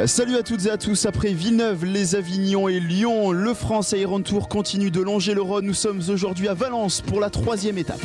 Salut à toutes et à tous, après Villeneuve, les Avignon et Lyon, le France Iron Tour continue de longer le Rhône. Nous sommes aujourd'hui à Valence pour la 3e étape.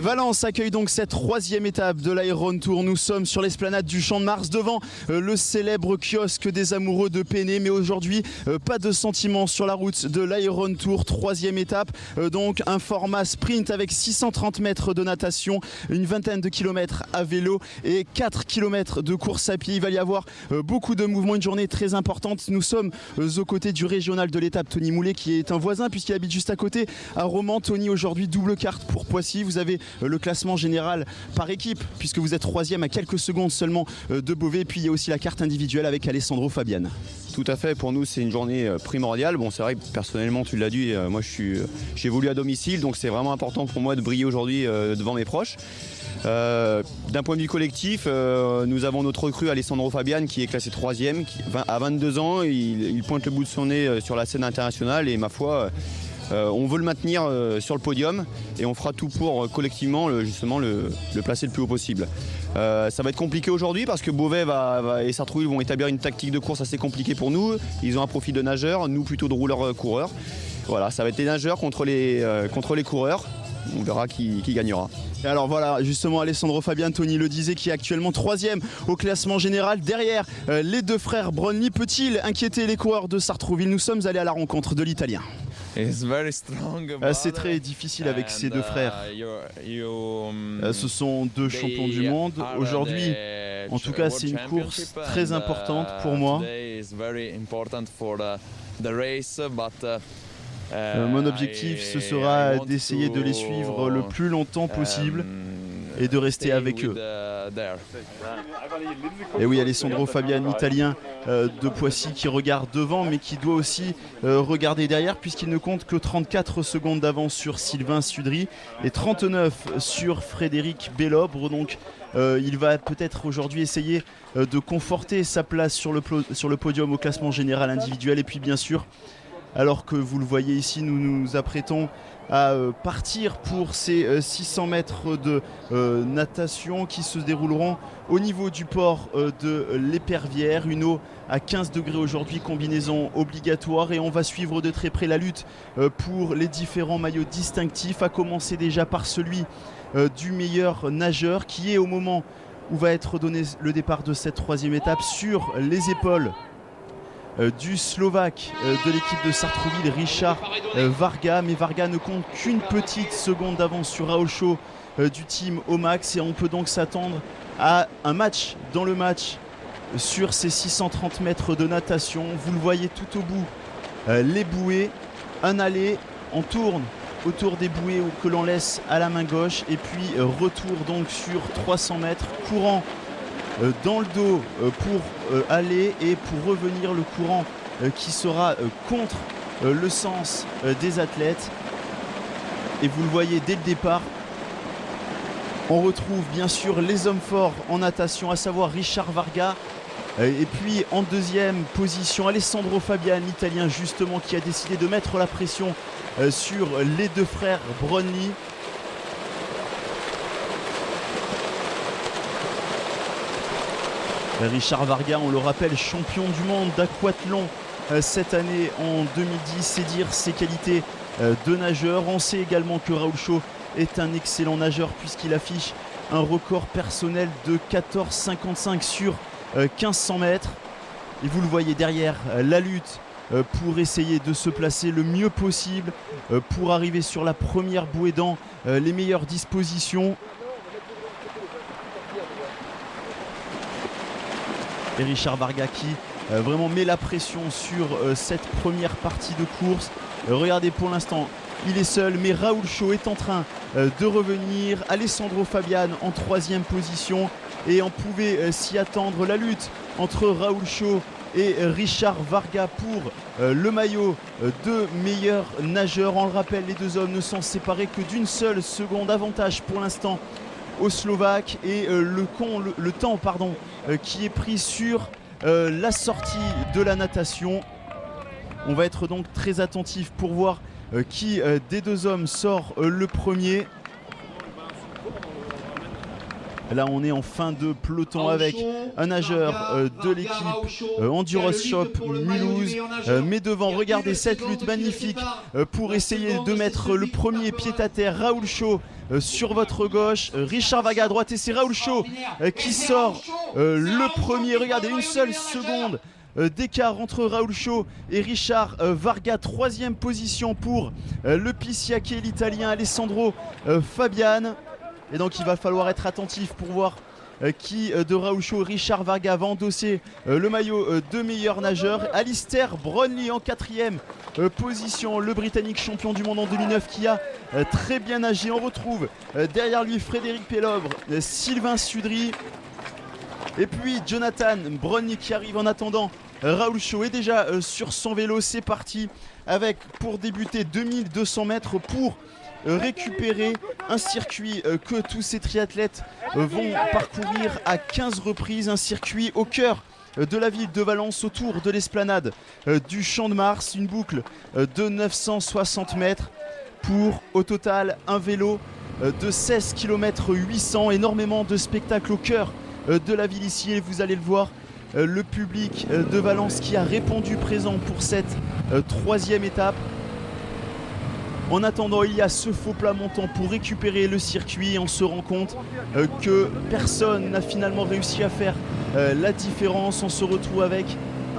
Valence accueille donc cette 3e étape de l'Iron Tour. Nous sommes sur l'esplanade du Champ de Mars devant le célèbre kiosque des amoureux de Penney. Mais aujourd'hui, pas de sentiment sur la route de l'Iron Tour. 3e étape, donc un format sprint avec 630 mètres de natation, une vingtaine de kilomètres à vélo et 4 kilomètres de course à pied. Il va y avoir beaucoup de mouvements, une journée très importante. Nous sommes aux côtés du régional de l'étape, Tony Moulet, qui est un voisin puisqu'il habite juste à côté à Romans. Tony, aujourd'hui double carte pour Poissy. Vous avez le classement général par équipe puisque vous êtes 3e à quelques secondes seulement de Beauvais, et puis il y a aussi la carte individuelle avec Alessandro Fabian. Tout à fait, pour nous c'est une journée primordiale. Bon, c'est vrai que personnellement, tu l'as dit, moi j'évolue à domicile, donc c'est vraiment important pour moi de briller aujourd'hui devant mes proches. D'un point de vue collectif, nous avons notre recrue Alessandro Fabian qui est classé 3e à 22 ans. Il pointe le bout de son nez sur la scène internationale et ma foi on veut le maintenir sur le podium et on fera tout pour collectivement justement le placer le plus haut possible. Ça va être compliqué aujourd'hui parce que Beauvais et Sartrouville vont établir une tactique de course assez compliquée pour nous. Ils ont un profil de nageurs, nous plutôt de rouleurs-coureurs. Voilà, ça va être les nageurs contre les coureurs. On verra qui gagnera. Et alors voilà, justement Alessandro Fabian, Tony le disait, qui est actuellement 3e au classement général. Derrière les deux frères Brogni, peut-il inquiéter les coureurs de Sartrouville? Nous sommes allés à la rencontre de l'Italien. C'est très difficile avec ces deux frères. Ce sont deux champions du monde. Aujourd'hui, en tout cas, c'est une course très importante pour moi. Mon objectif, ce sera d'essayer de les suivre le plus longtemps possible et de rester avec eux. Et oui, Alessandro Fabian, italien de Poissy, qui regarde devant mais qui doit aussi regarder derrière puisqu'il ne compte que 34 secondes d'avance sur Sylvain Sudry et 39 sur Frédéric Bellobre. Donc il va peut-être aujourd'hui essayer de conforter sa place sur le podium au classement général individuel. Et puis bien sûr, alors que vous le voyez ici, nous nous apprêtons à partir pour ces 600 mètres de natation qui se dérouleront au niveau du port de l'Épervière. Une eau à 15 degrés aujourd'hui, combinaison obligatoire, et on va suivre de très près la lutte pour les différents maillots distinctifs, à commencer déjà par celui du meilleur nageur qui est, au moment où va être donné le départ de cette 3e étape, sur les épaules du Slovaque de l'équipe de Sartrouville, Richard Varga. Mais Varga ne compte qu'une petite seconde d'avance sur Raoul Chaud du team Omax, et on peut donc s'attendre à un match dans le match sur ces 630 mètres de natation. Vous le voyez tout au bout, les bouées, un aller, on tourne autour des bouées que l'on laisse à la main gauche, et puis retour donc sur 300 mètres, courant dans le dos pour aller et pour revenir, le courant qui sera contre le sens des athlètes. Et vous le voyez dès le départ, on retrouve bien sûr les hommes forts en natation, à savoir Richard Varga, et puis en deuxième position Alessandro Fabian, l'italien justement, qui a décidé de mettre la pression sur les deux frères Brogni. Richard Varga, on le rappelle, champion du monde d'aquathlon cette année en 2010, c'est dire ses qualités de nageur. On sait également que Raoul Chaud est un excellent nageur puisqu'il affiche un record personnel de 14,55 sur 1500 mètres. Et vous le voyez derrière, la lutte pour essayer de se placer le mieux possible pour arriver sur la première bouée dans les meilleures dispositions. Et Richard Varga qui vraiment met la pression sur cette première partie de course. Regardez, pour l'instant, il est seul, mais Raoul Chaud est en train de revenir. Alessandro Fabian en 3e position. Et on pouvait s'y attendre. La lutte entre Raoul Chaud et Richard Varga pour le maillot de meilleur nageur. On le rappelle, les deux hommes ne sont séparés que d'une seule seconde. Avantage pour l'instant aux Slovaques. Et le temps qui est pris sur la sortie de la natation. On va être donc très attentif pour voir qui des deux hommes sort le premier. Là, on est en fin de peloton avec un nageur de l'équipe Enduros Shop Mulhouse. Mais devant, regardez cette lutte magnifique pour essayer de mettre le premier pied-à-terre. Raoul Chaud sur votre gauche, Richard Varga à droite, et c'est Raoul Chaud qui sort le premier. Regardez, une seule seconde d'écart entre Raoul Chaud et Richard Varga. 3e position pour le Pisiaquet, l'Italien Alessandro Fabian. Et donc il va falloir être attentif pour voir qui de Raoul Chaud et Richard Varga va endosser le maillot de meilleur nageur. Alistair Brownlee en 4e position, le Britannique champion du monde en 2009 qui a très bien nagé. On retrouve derrière lui Frédéric Pélobre, Sylvain Sudry et puis Jonathan Brownlee qui arrive. En attendant, Raoul Chaud est déjà sur son vélo. C'est parti avec, pour débuter, 2200 mètres pour récupérer un circuit que tous ces triathlètes vont parcourir à 15 reprises. Un circuit au cœur de la ville de Valence, autour de l'esplanade du Champ de Mars. Une boucle de 960 mètres pour au total un vélo de 16 km 800. Énormément de spectacles au cœur de la ville ici, et vous allez le voir, le public de Valence qui a répondu présent pour cette 3e étape. En attendant, il y a ce faux plat montant pour récupérer le circuit, et on se rend compte que personne n'a finalement réussi à faire la différence. On se retrouve avec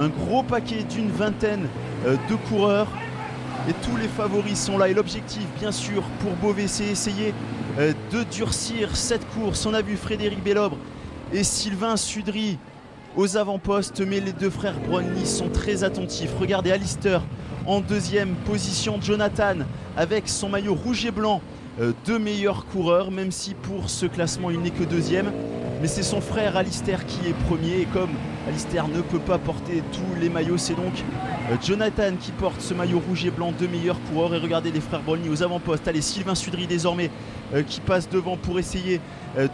un gros paquet d'une vingtaine de coureurs et tous les favoris sont là. Et l'objectif, bien sûr, pour Beauvais, c'est essayer de durcir cette course. On a vu Frédéric Pélobre et Sylvain Sudry aux avant-postes, mais les deux frères Brownlee sont très attentifs. Regardez Alistair en 2e position, Jonathan avec son maillot rouge et blanc de meilleur coureur, même si pour ce classement il n'est que 2e. Mais c'est son frère Alistair qui est premier, et comme Alistair ne peut pas porter tous les maillots, c'est donc Jonathan qui porte ce maillot rouge et blanc de meilleur coureur. Et regardez les frères Brownlee aux avant-postes. Allez, Sylvain Sudry désormais qui passe devant pour essayer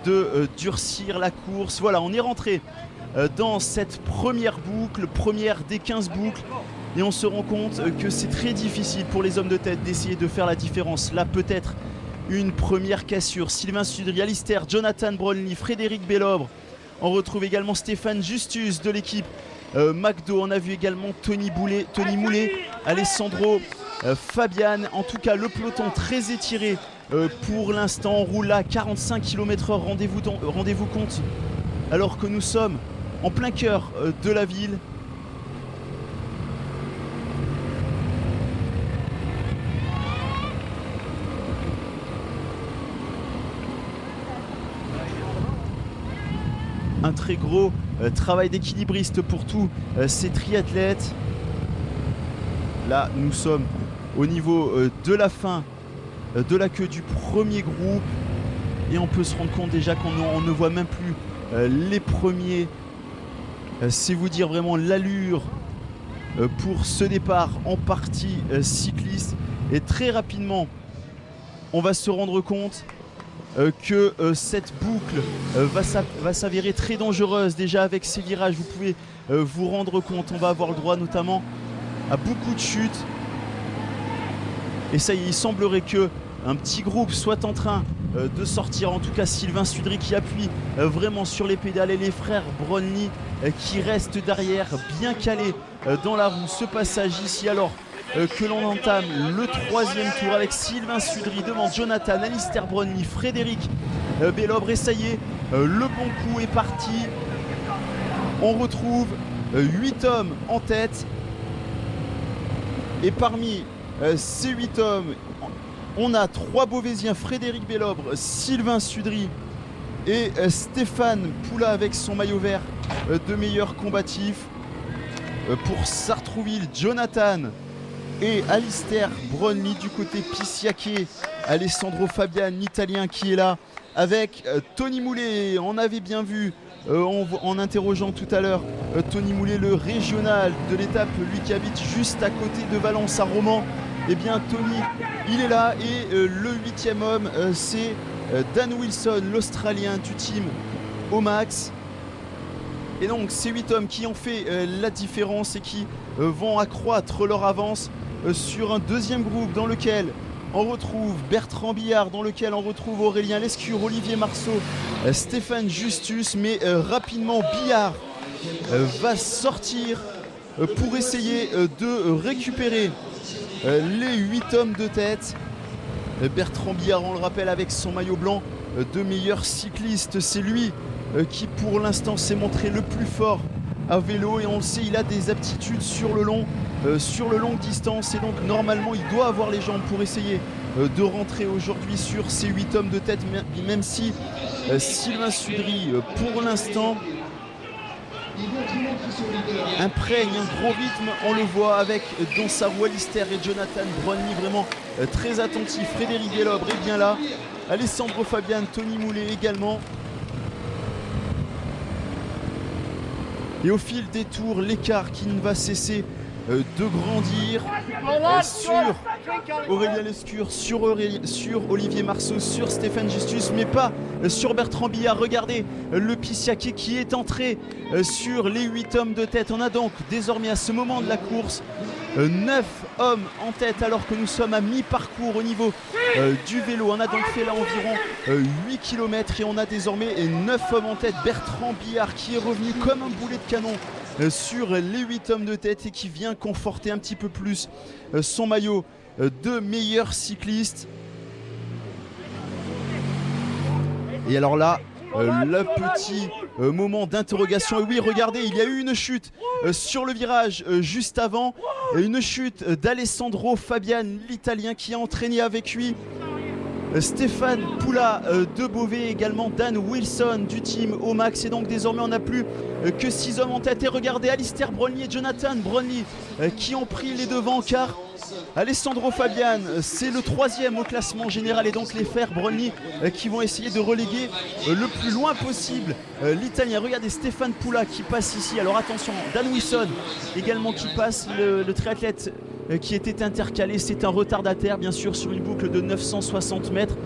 de durcir la course. Voilà, on est rentré dans cette première boucle, première des 15 boucles, et on se rend compte que c'est très difficile pour les hommes de tête d'essayer de faire la différence. Là, peut-être une première cassure. Sylvain Sudry, Alistair, Jonathan Brownlee, Frédéric Pélobre. On retrouve également Stéphane Justus de l'équipe McDo. On a vu également Tony Moulet, Alessandro Fabian. En tout cas, le peloton très étiré pour l'instant. On roule à 45 km/h, rendez-vous compte, alors que nous sommes en plein cœur de la ville. Un très gros travail d'équilibriste pour tous ces triathlètes. Là, nous sommes au niveau de la fin de la queue du premier groupe, et on peut se rendre compte déjà qu'on ne voit même plus les premiers. C'est vous dire vraiment l'allure pour ce départ en partie cycliste. Et très rapidement, on va se rendre compte que cette boucle va s'avérer très dangereuse. Déjà avec ces virages, vous pouvez vous rendre compte, on va avoir le droit notamment à beaucoup de chutes. Et ça y est, il semblerait que un petit groupe soit en train de sortir. En tout cas, Sylvain Sudry qui appuie vraiment sur les pédales, et les frères Brownlee qui restent derrière, bien calés dans la roue. Ce passage ici, alors que l'on entame le 3e tour avec Sylvain Sudry devant Jonathan, Alistair Brownlee, Frédéric Pélobre. Et ça y est, le bon coup est parti. On retrouve 8 hommes en tête. Et parmi ces 8 hommes, on a 3 Beauvaisiens, Frédéric Bellobre, Sylvain Sudry et Stéphane Poula avec son maillot vert de meilleur combatif. Pour Sartrouville, Jonathan et Alistair Brownlee du côté Pissiaquet, Alessandro Fabian, l'Italien qui est là avec Tony Moulet. On avait bien vu en interrogeant tout à l'heure Tony Moulet, le régional de l'étape, lui qui habite juste à côté de Valence à Romans. Eh bien Tony, il est là et le 8e homme c'est Dan Wilson, l'Australien du team Omax. Et donc ces 8 hommes qui ont fait la différence et qui vont accroître leur avance sur un deuxième groupe dans lequel on retrouve Bertrand Billard, dans lequel on retrouve Aurélien Lescure, Olivier Marceau, Stéphane Justus. Mais rapidement Billard va sortir pour essayer de récupérer les 8 hommes de tête. Bertrand Billard, on le rappelle, avec son maillot blanc de meilleur cycliste, c'est lui qui pour l'instant s'est montré le plus fort à vélo, et on le sait, il a des aptitudes sur le longue distance, et donc normalement il doit avoir les jambes pour essayer de rentrer aujourd'hui sur ces 8 hommes de tête, même si Sylvain Sudry pour l'instant imprègne un gros rythme. On le voit avec dans sa roue Alistair et Jonathan Brownlee vraiment très attentifs. Frédéric Bellobre est bien là, Alessandro Fabian, Tony Moulet également. Et au fil des tours, l'écart qui ne va cesser de grandir sur Aurélien Lescure, sur Olivier Marceau, sur Stéphane Justus, mais pas sur Bertrand Billard. Regardez le Pissiaquet qui est entré sur les 8 hommes de tête. On a donc désormais à ce moment de la course 9 hommes en tête, alors que nous sommes à mi-parcours au niveau du vélo. On a donc fait là environ 8 km et on a désormais 9 hommes en tête. Bertrand Billard qui est revenu comme un boulet de canon sur les 8 hommes de tête et qui vient conforter un petit peu plus son maillot de meilleur cycliste. Et alors là, le petit moment d'interrogation. Et oui, regardez, il y a eu une chute sur le virage juste avant. Une chute d'Alessandro Fabian, l'Italien, qui a entraîné avec lui Stéphane Poula de Beauvais, également Dan Wilson du team Omax. Et donc désormais on n'a plus que 6 hommes en tête. Et regardez Alistair Brownlee et Jonathan Brownlee qui ont pris les devants, car Alessandro Fabian c'est le 3e au classement général, et donc les frères Brownlee qui vont essayer de reléguer le plus loin possible l'Italien. Regardez Stéphane Poula qui passe ici. Alors attention, Dan Wilson également qui passe, le triathlète qui était intercalé. C'est un retardataire bien sûr sur une boucle de 960 mètres.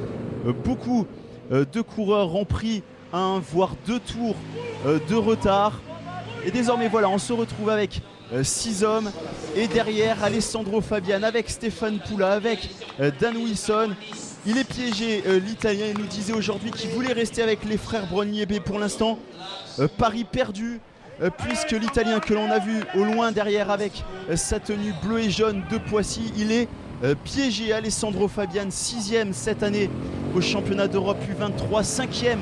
Beaucoup de coureurs ont pris un voire 2 tours de retard, et désormais voilà, on se retrouve avec 6 hommes, et derrière Alessandro Fabian avec Stéphane Poula, avec Dan Wilson. Il est piégé, l'Italien. Il nous disait aujourd'hui qu'il voulait rester avec les frères Brownlee. Mais pour l'instant pari perdu, puisque l'Italien que l'on a vu au loin derrière avec sa tenue bleue et jaune de Poissy, il est piégé. Alessandro Fabian 6e cette année au championnat d'Europe U23, 5e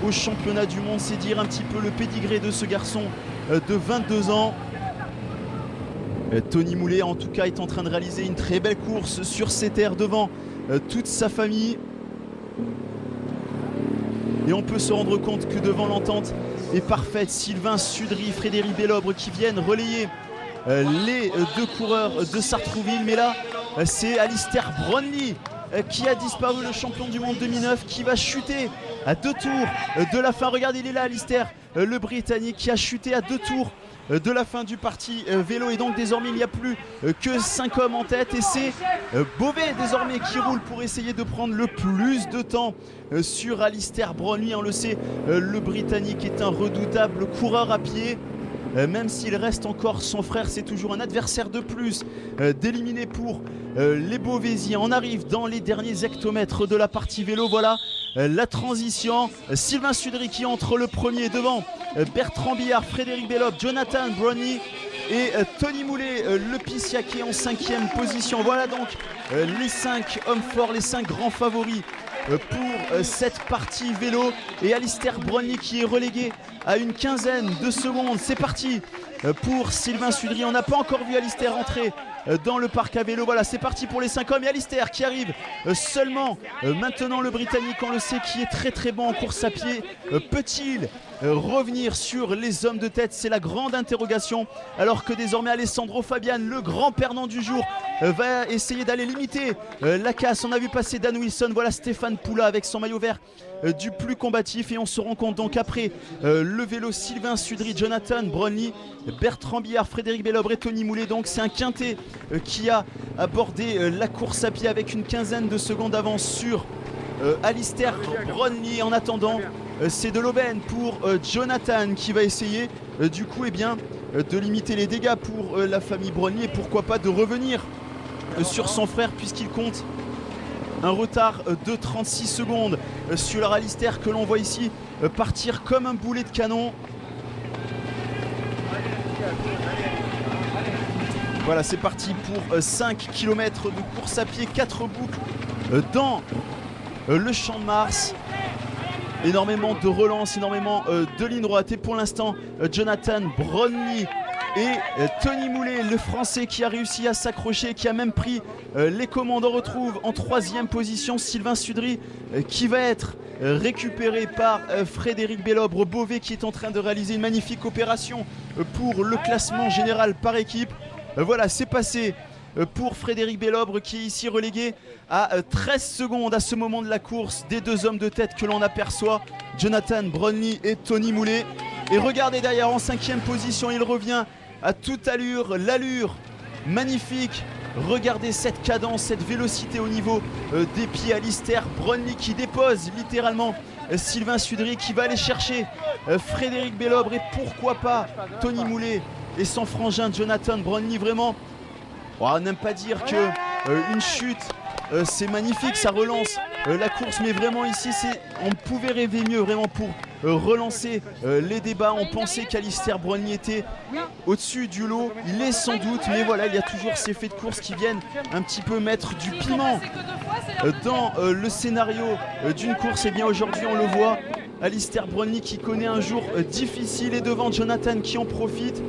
au championnat du monde. C'est dire un petit peu le pédigré de ce garçon de 22 ans. Tony Moulet en tout cas est en train de réaliser une très belle course sur ses terres devant toute sa famille. Et on peut se rendre compte que devant l'entente est parfaite. Sylvain Sudry, Frédéric Bellobre qui viennent relayer les 2 coureurs de Sartrouville. Mais là c'est Alistair Brownlee qui a disparu, le champion du monde 2009, qui va chuter à 2 tours de la fin. Regardez, il est là Alistair, le Britannique, qui a chuté à 2 tours de la fin du parti vélo. Et donc désormais il n'y a plus que 5 hommes en tête, et c'est Beauvais désormais qui roule pour essayer de prendre le plus de temps sur Alistair Brownlee. On le sait, le Britannique est un redoutable coureur à pied. Même s'il reste encore son frère, c'est toujours un adversaire de plus d'éliminer pour les Beauvaisiens. On arrive dans les derniers hectomètres de la partie vélo. Voilà la transition. Sylvain Sudry qui entre le premier devant Bertrand Billard, Frédéric Bellobre, Jonathan Brownlee et Tony Moulet, le Pissiaquet en 5e position. Voilà donc les 5 hommes forts, les 5 grands favoris pour cette partie vélo. Et Alistair Brownlee qui est relégué à une quinzaine de secondes. C'est parti pour Sylvain Sudry. On n'a pas encore vu Alistair entrer dans le parc à vélo. Voilà, c'est parti pour les 5 hommes et Alistair qui arrive seulement maintenant. Le Britannique, on le sait, qui est très très bon en course à pied, peut-il revenir sur les hommes de tête? C'est la grande interrogation, alors que désormais Alessandro Fabian, le grand perdant du jour, va essayer d'aller limiter la casse. On a vu passer Dan Wilson, voilà Stéphane Poula avec son maillot vert du plus combatif, et on se rend compte donc après le vélo, Sylvain Sudry, Jonathan Brownlee, Bertrand Billard, Frédéric Bellobre et Tony Moulet. Donc c'est un quintet qui a abordé la course à pied avec une quinzaine de secondes d'avance sur Alistair Brownlee. En attendant, c'est de l'aubaine pour Jonathan qui va essayer du coup de limiter les dégâts pour la famille Brownlee, et pourquoi pas de revenir sur son frère, puisqu'il compte un retard de 36 secondes sur Alistair, que l'on voit ici partir comme un boulet de canon. Voilà, c'est parti pour 5 km de course à pied, 4 boucles dans le Champ de Mars. Énormément de relance, énormément de lignes droites, et pour l'instant Jonathan Brownlee et Tony Moulet, le Français, qui a réussi à s'accrocher, qui a même pris les commandes. On retrouve en 3e position Sylvain Sudry qui va être récupéré par Frédéric Bellobre. Beauvais qui est en train de réaliser une magnifique opération pour le classement général par équipe. Voilà, c'est passé pour Frédéric Bellobre, qui est ici relégué à 13 secondes à ce moment de la course des 2 hommes de tête que l'on aperçoit, Jonathan Brownlee et Tony Moulet. Et regardez derrière, en 5e position, il revient à toute allure, l'allure magnifique. Regardez cette cadence, cette vélocité au niveau des pieds. Alistair Brownlee qui dépose littéralement Sylvain Sudry, qui va aller chercher Frédéric Bellobre, et pourquoi pas Tony Moulet et son frangin Jonathan Brownlee. Vraiment, on n'aime pas dire que une chute c'est magnifique, ça relance la course, mais vraiment ici on pouvait rêver mieux vraiment pour relancer les débats. On pensait qu'Alistair Brownlee était au-dessus du lot, il est sans doute, mais voilà, il y a toujours ces faits de course qui viennent un petit peu mettre du piment dans le scénario d'une course. Et bien aujourd'hui on le voit, Alistair Brownlee qui connaît un jour difficile, et devant Jonathan qui en profite.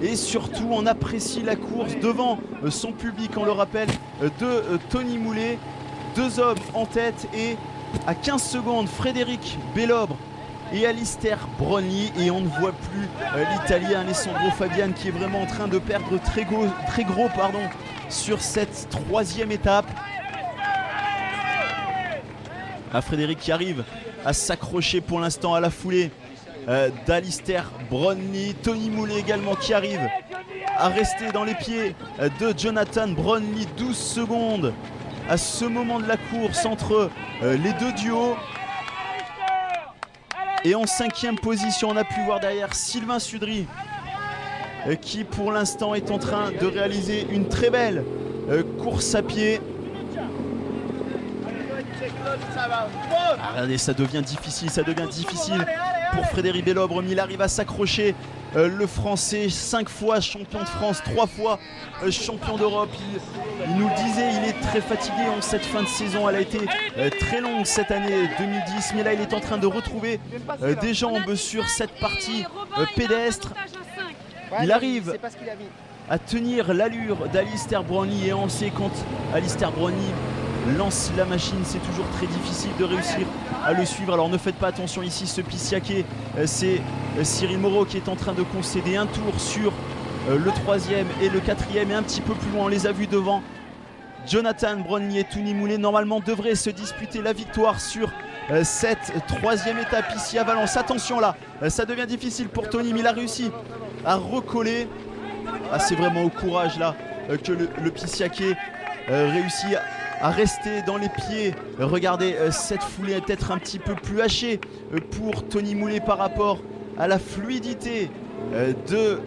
Et surtout, on apprécie la course devant son public, on le rappelle, de Tony Moulet. 2 hommes en tête, et à 15 secondes, Frédéric Bellobre et Alistair Brownlee. Et on ne voit plus l'Italien Alessandro Fabian, qui est vraiment en train de perdre très gros sur cette 3e étape. Frédéric qui arrive à s'accrocher pour l'instant à la foulée d'Alistair Brownlee. Tony Moulet également qui arrive à rester dans les pieds de Jonathan Brownlee. 12 secondes à ce moment de la course entre les 2 duos. Et en 5e position, on a pu voir derrière Sylvain Sudry qui pour l'instant est en train de réaliser une très belle course à pied. Regardez, ça devient difficile pour Frédéric Bellobre, mais il arrive à s'accrocher. Le Français, 5 fois champion de France, 3 fois champion d'Europe. Il nous le disait, il est très fatigué en cette fin de saison. Elle a été très longue cette année 2010, mais là il est en train de retrouver des jambes sur cette partie pédestre. Il arrive à tenir l'allure d'Alistair Brownlee, et on sait quand Alistair Brownlee lance la machine, c'est toujours très difficile de réussir à le suivre. Alors ne faites pas attention ici, ce Pissiaquet, c'est Cyril Moreau qui est en train de concéder un tour sur le 3e et le 4e, et un petit peu plus loin on les a vus devant. Jonathan Brownlee et Tony Moulet normalement devraient se disputer la victoire sur cette 3e étape ici à Valence. Attention là, ça devient difficile pour Tony, mais il a réussi à recoller. C'est vraiment au courage là que le Pissiaquet réussit à rester dans les pieds. Regardez, cette foulée est peut-être un petit peu plus hachée pour Tony Moulet par rapport à la fluidité de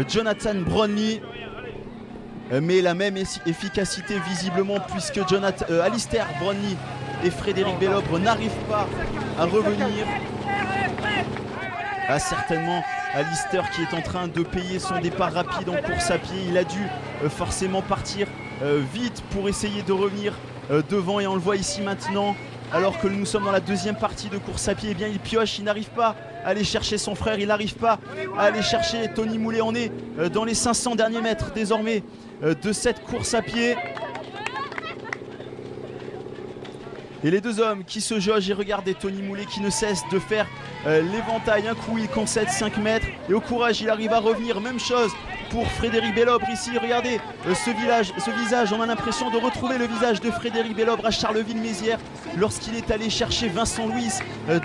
Jonathan Brownlee, mais la même efficacité visiblement, puisque Alistair Brownlee et Frédéric Bellobre n'arrivent pas à revenir. Certainement Alistair qui est en train de payer son départ rapide en course à pied. Il a dû forcément partir vite pour essayer de revenir devant, et on le voit ici maintenant, alors que nous sommes dans la deuxième partie de course à pied. Eh bien il pioche, il n'arrive pas à aller chercher son frère, il n'arrive pas à aller chercher Tony Moulet. On est dans les 500 derniers mètres désormais de cette course à pied. Et les deux hommes qui se jaugent, et regardez Tony Moulet qui ne cesse de faire l'éventail. Un coup il concède 5 mètres et au courage il arrive à revenir. Même chose pour Frédéric Bellobre ici. Regardez ce visage, on a l'impression de retrouver le visage de Frédéric Bellobre à Charleville-Mézières lorsqu'il est allé chercher Vincent Louis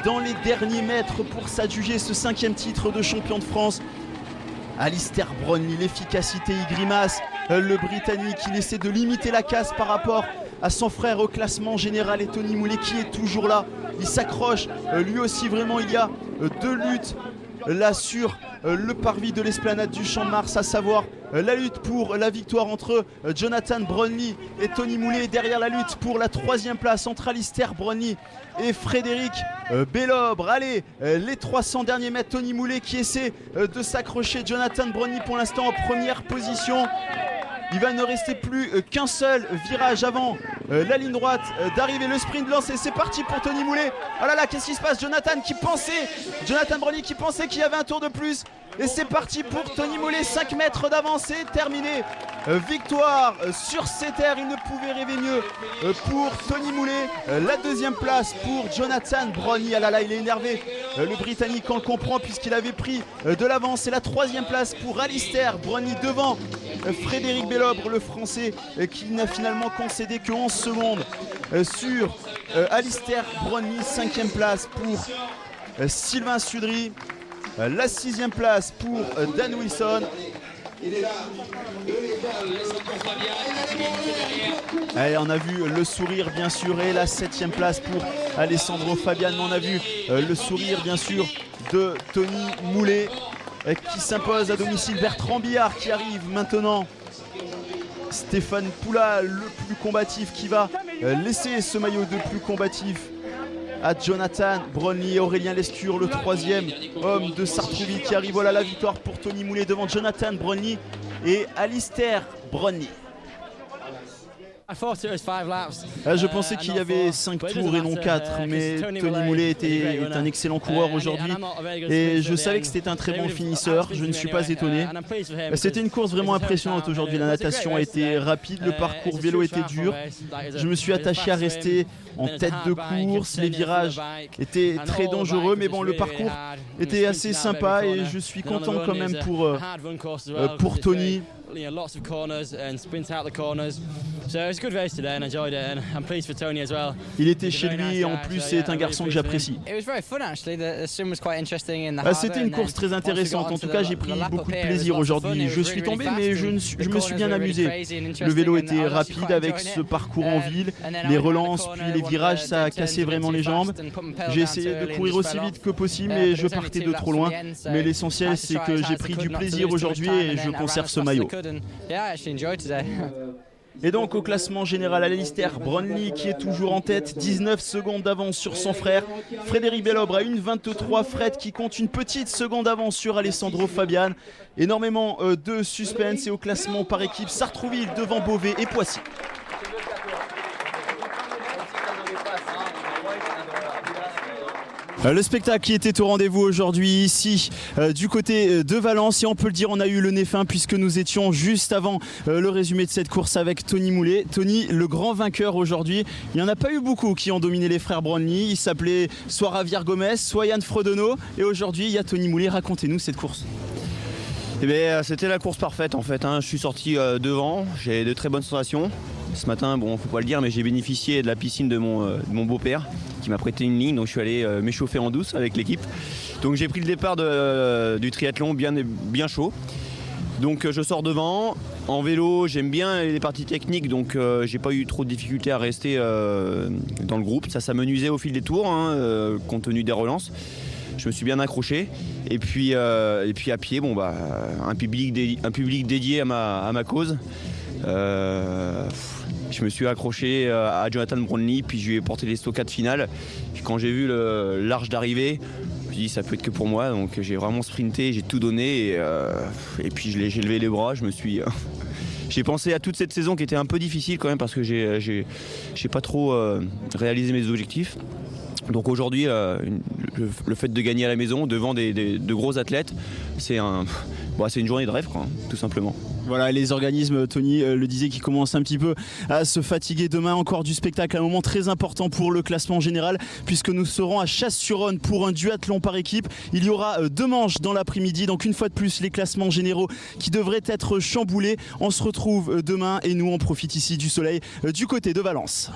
dans les derniers mètres pour s'adjuger ce 5e titre de champion de France. Alistair Brownlee, l'efficacité, il grimace. Le Britannique, il essaie de limiter la casse par rapport à son frère au classement général, et Tony Moulet qui est toujours là. Il s'accroche, lui aussi vraiment. Il y a deux luttes là sur le parvis de l'esplanade du Champ de Mars, à savoir la lutte pour la victoire entre Jonathan Brownlee et Tony Moulet. Derrière la lutte pour la 3e place entre Alistair Brownlee et Frédéric Bellobre. Allez, les 300 derniers mètres, Tony Moulet qui essaie de s'accrocher. Jonathan Brownlee pour l'instant en première position. Il va ne rester plus qu'un seul virage avant la ligne droite d'arrivée. Le sprint lancé, c'est parti pour Tony Moulet. Oh là là, qu'est-ce qui se passe? Jonathan Brownlee qui pensait qu'il y avait un tour de plus. Et c'est parti pour Tony Moulet, 5 mètres d'avance, c'est terminé. Victoire sur ses terres, il ne pouvait rêver mieux pour Tony Moulet. La 2e place pour Jonathan Brownlee. Ah là là, il est énervé, le Britannique, on le comprend, puisqu'il avait pris de l'avance. Et la 3e place pour Alistair Brownlee devant Frédéric Bellobre, le Français, qui n'a finalement concédé que 11 secondes sur Alistair Brownlee. 5e place pour Sylvain Sudry. La 6e place pour Dan Wilson. Allez, on a vu le sourire bien sûr, et la 7e place pour Alessandro Fabian. On a vu le sourire bien sûr de Tony Moulet qui s'impose à domicile. Bertrand Billard qui arrive maintenant. Stéphane Poula, le plus combatif, qui va laisser ce maillot de plus combatif à Jonathan Brownlee. Aurélien Lescure, le 3e homme de Sartrouville, qui arrive. Voilà la victoire pour Tony Moulet devant Jonathan Brownlee et Alistair Brownlee. Je pensais qu'il y avait 5 tours et non 4, mais Tony Moulet est un excellent coureur aujourd'hui et je savais que c'était un très bon finisseur. Je ne suis pas étonné. C'était une course vraiment impressionnante aujourd'hui. La natation a été rapide, le parcours vélo était dur. Je me suis attaché à rester en tête de course. Les virages étaient très dangereux, mais bon, le parcours était assez sympa et je suis content quand même pour Tony. Lots of corners and sprints out the corners. So it was a good race today and I enjoyed it, and I'm pleased for Tony as well. Il était chez lui et en plus c'est un garçon que j'apprécie. C'était une course très intéressante. En tout cas, j'ai pris beaucoup de plaisir aujourd'hui. Je suis tombé, mais je me suis bien amusé. Le vélo était rapide avec ce parcours en ville, les relances puis les virages, ça a cassé vraiment les jambes. J'ai essayé de courir aussi vite que possible, mais je partais de trop loin. Mais l'essentiel, c'est que j'ai pris du plaisir aujourd'hui et je conserve ce maillot. Et donc au classement général, Alistair Brownlee qui est toujours en tête, 19 secondes d'avance sur son frère. Frédéric Bellobre à 1,23. Fred qui compte une petite seconde d'avance sur Alessandro Fabian. Énormément de suspense. Et au classement par équipe, Sartrouville devant Beauvais et Poissy. Le spectacle qui était au rendez-vous aujourd'hui ici du côté de Valence, et on peut le dire, on a eu le nez fin puisque nous étions juste avant le résumé de cette course avec Tony Moulet. Tony, le grand vainqueur aujourd'hui. Il n'y en a pas eu beaucoup qui ont dominé les frères Brownlee. Il s'appelait soit Javier Gomez, soit Yann Frodeno, et aujourd'hui il y a Tony Moulet. Racontez-nous cette course. Eh bien, c'était la course parfaite en fait, hein. Je suis sorti devant, j'ai de très bonnes sensations. Ce matin, bon, faut pas le dire, mais j'ai bénéficié de la piscine de mon beau-père qui m'a prêté une ligne, donc je suis allé m'échauffer en douce avec l'équipe. Donc j'ai pris le départ du triathlon bien chaud. Donc je sors devant. En vélo, j'aime bien les parties techniques, donc j'ai pas eu trop de difficultés à rester dans le groupe. Ça s'amenuisait au fil des tours, hein, compte tenu des relances. Je me suis bien accroché. Et puis à pied, bon, bah, un public dédié à ma cause. Je me suis accroché à Jonathan Brownlee, puis je lui ai porté les stockades finales. Puis quand j'ai vu l'arche d'arrivée, je me suis dit ça peut être que pour moi, donc j'ai vraiment sprinté, j'ai tout donné et puis j'ai levé les bras, je me suis j'ai pensé à toute cette saison qui était un peu difficile quand même parce que j'ai pas trop réalisé mes objectifs. Donc aujourd'hui, le fait de gagner à la maison devant de gros athlètes, c'est une journée de rêve, quoi, tout simplement. Voilà, les organismes, Tony le disait, qui commencent un petit peu à se fatiguer. Demain, encore du spectacle, un moment très important pour le classement général, puisque nous serons à Chasse-sur-Rhône pour un duathlon par équipe. Il y aura 2 manches dans l'après-midi, donc une fois de plus, les classements généraux qui devraient être chamboulés. On se retrouve demain et nous, on profite ici du soleil du côté de Valence.